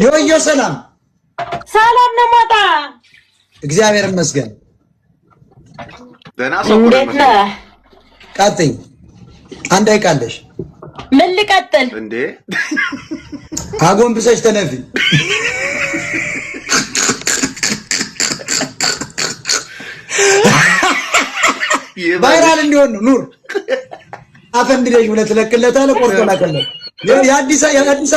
ዮዮ ሰላም ሰላም ነው ማታ እግዚአብሔር ይመስገን ደህና ሰው ነው ቀጥይ አንድ አይቃለሽ ምን ልቀጥል እንዴ አጎንብሰሽ ተነፊ ባይራል እንዲሆን ነው ኑር አፈንድለሽ ሁለት ለክለታለ ቆርጦና ከለ የአዲስ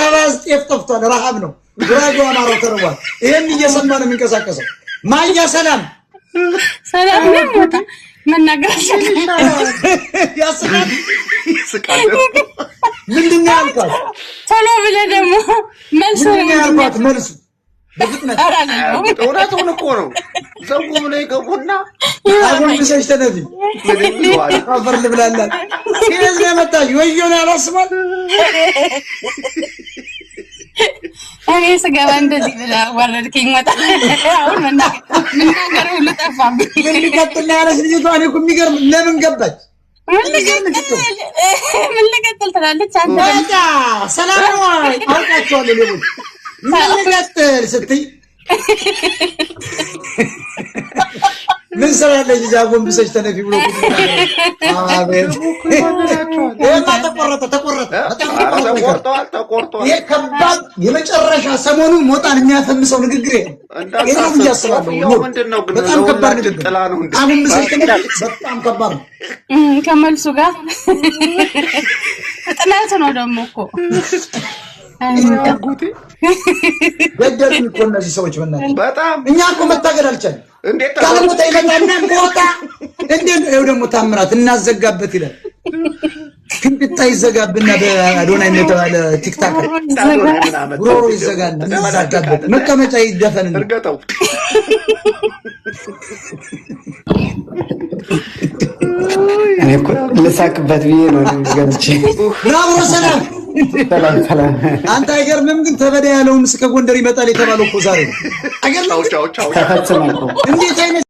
አበባ ስጤፍ ጠፍቷል ረሃብ ነው ጉራጌው አማራው ተርቧል ይሄን እየሰማ ነው የሚንቀሳቀሰው ማያ ሰላም ሰላም ነው ሞታ መናገርሽ ያስቃል ምንድነው ያልኳት ቶሎ ብለህ ደግሞ መልሱ ያልኳት መልሱ በፍጥነት እውነቱን እኮ ነው ዘው ብለው ይገቡና አጎንብሰሽ ተነፊ አፈር ልብላላት ሲነዝ ለመጣሽ ወዮ ነው ያላስባል እኔ ስገባ እንደዚህ ብላ ወረድከኝ ወጣ አሁን መናገር ሁሉ ጠፋብኝ ምን ሊቀጥል ያለሽ ልጅቷ እኔ እኮ የሚገርም ለምን ገባች ምን ልቀጥል ትላለች አንተ በቃ ሰላም ነው አውቃቸዋለሁ ሌሎች ምን ልቀጥል ስትይ ምን ሰራለች ልጅ አጎንብሰሽ ተነፊ ብሎ አቤት የማ ተቆረጠ ይሄ ከባድ የመጨረሻ ሰሞኑን ሞጣን የሚያፈምሰው ንግግር ይሄ ነው ያስባለሁ በጣም ከባድ ንግግር አጎንብሰሽ ተነፊ በጣም ከባድ ነው ከመልሱ ጋር ጥናት ነው ደግሞ እኮ ገደሉኝ እኮ እነዚህ ሰዎች በጣም እኛ እኮ መታገል አልቻልንም እንዴት ካለሞታ ይመጣና ቦታ እንዴት ነው ደግሞ ታምራት እናዘጋበት ይላል ክንጥታ ይዘጋብና በአዶናይ የተባለ ቲክታክ ጉሮሮ ይዘጋና እናዘጋበት መቀመጫ ይደፈን እርገጠው እኔ እኮ ልሳቅበት ብዬ ነው ገብቼ ብራቮ ሰላም ሰላም አንተ አይገርምም ግን ተበዳ ያለውም እስከ ጎንደር ይመጣል የተባለው እኮ ዛሬ አይገርምም ቻው ተፈጽሟል እንዴት አይነት